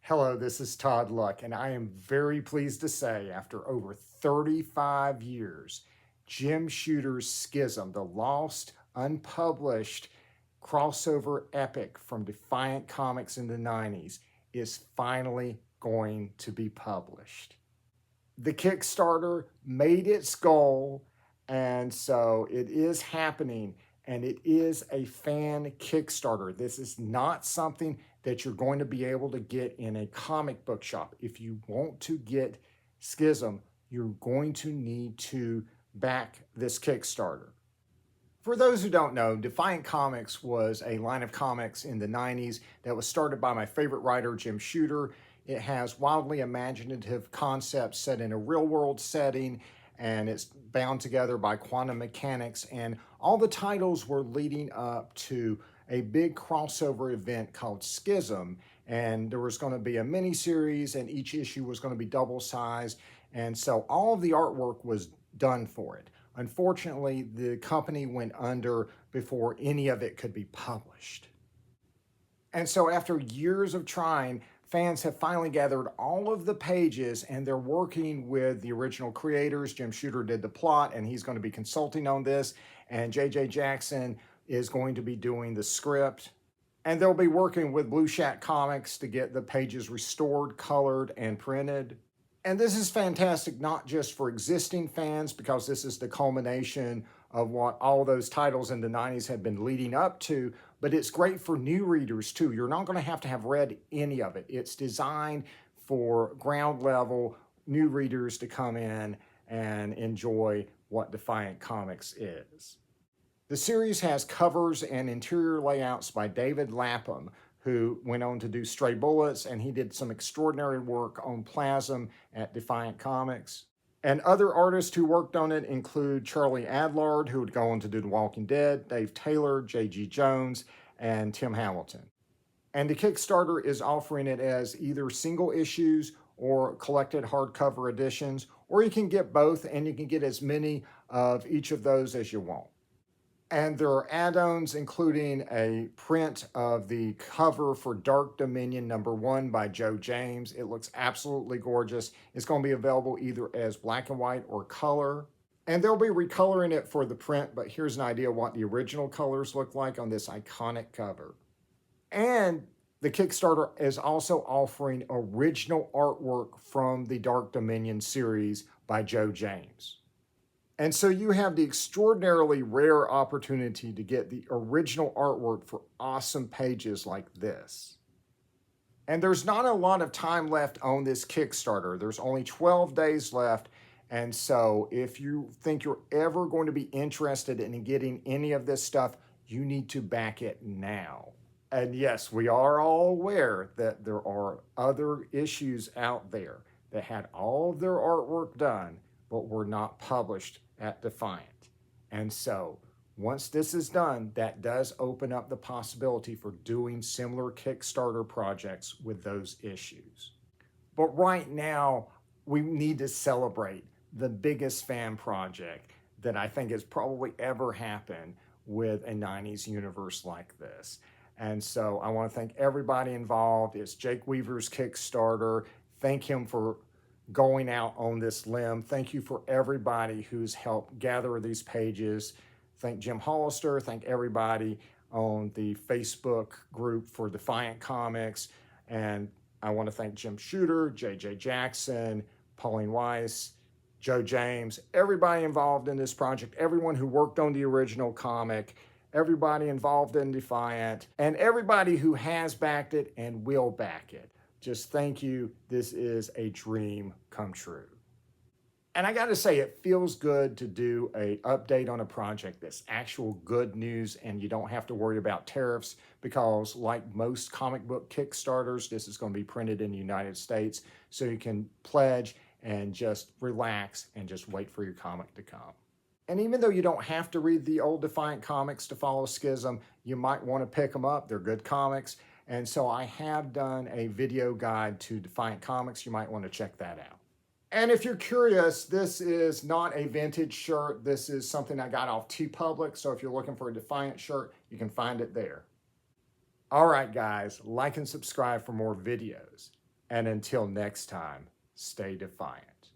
Hello, this is Todd Luck, and I am very pleased to say after over 35 years, Jim Shooter's Schism, the lost, unpublished crossover epic from Defiant Comics in the 90s, is finally going to be published. The Kickstarter made its goal, and so it is happening, and it is a fan Kickstarter. This is not something that you're going to be able to get in a comic book shop. If you want to get Schism, you're going to need to back this Kickstarter. For those who don't know, Defiant Comics was a line of comics in the 90s that was started by my favorite writer, Jim Shooter. It has wildly imaginative concepts set in a real-world setting, and it's bound together by quantum mechanics, and all the titles were leading up to a big crossover event called Schism, and there was going to be a mini-series, and each issue was going to be double-sized, and so all of the artwork was done for it. Unfortunately, the company went under before any of it could be published. And so after years of trying, fans have finally gathered all of the pages, and they're working with the original creators. Jim Shooter did the plot, and he's going to be consulting on this, and J.J. Jackson is going to be doing the script. And they'll be working with Blue Shack Comics to get the pages restored, colored, and printed. And this is fantastic, not just for existing fans, because this is the culmination of what all those titles in the 90s had been leading up to, but it's great for new readers too. You're not going to have read any of it. It's designed for ground level new readers to come in and enjoy what Defiant Comics is. The series has covers and interior layouts by David Lapham, who went on to do Stray Bullets, and he did some extraordinary work on Plasm at Defiant Comics. And other artists who worked on it include Charlie Adlard, who would go on to do The Walking Dead, Dave Taylor, J.G. Jones, and Tim Hamilton. And the Kickstarter is offering it as either single issues or collected hardcover editions, or you can get both, and you can get as many of each of those as you want. And there are add-ons, including a print of the cover for Dark Dominion #1 by Joe James. It looks absolutely gorgeous. It's going to be available either as black and white or color. And they'll be recoloring it for the print, but here's an idea of what the original colors look like on this iconic cover. And the Kickstarter is also offering original artwork from the Dark Dominion series by Joe James. And so you have the extraordinarily rare opportunity to get the original artwork for awesome pages like this. And there's not a lot of time left on this Kickstarter. There's only 12 days left. And so if you think you're ever going to be interested in getting any of this stuff, you need to back it now. And yes, we are all aware that there are other issues out there that had all of their artwork done, but were not published at Defiant. And so once this is done, that does open up the possibility for doing similar Kickstarter projects with those issues. But right now, we need to celebrate the biggest fan project that I think has probably ever happened with a 90s universe like this. And so I want to thank everybody involved. It's Jake Weaver's Kickstarter. Thank him for going out on this limb. Thank you for everybody who's helped gather these pages. Thank Jim Hollister. Thank everybody on the Facebook group for Defiant Comics. And I want to thank Jim Shooter, J.J. Jackson, Pauline Weiss, Joe James, everybody involved in this project, everyone who worked on the original comic, everybody involved in Defiant, and everybody who has backed it and will back it. Just thank you. This is a dream come true. And I got to say, it feels good to do an update on a project that's actual good news, and you don't have to worry about tariffs because, like most comic book Kickstarters, this is going to be printed in the United States, so you can pledge and just relax and just wait for your comic to come. And even though you don't have to read the old Defiant comics to follow Schism, you might want to pick them up. They're good comics. And so I have done a video guide to Defiant Comics. You might want to check that out. And if you're curious, this is not a vintage shirt. This is something I got off TeePublic. So if you're looking for a Defiant shirt, you can find it there. All right, guys, like and subscribe for more videos. And until next time, stay defiant.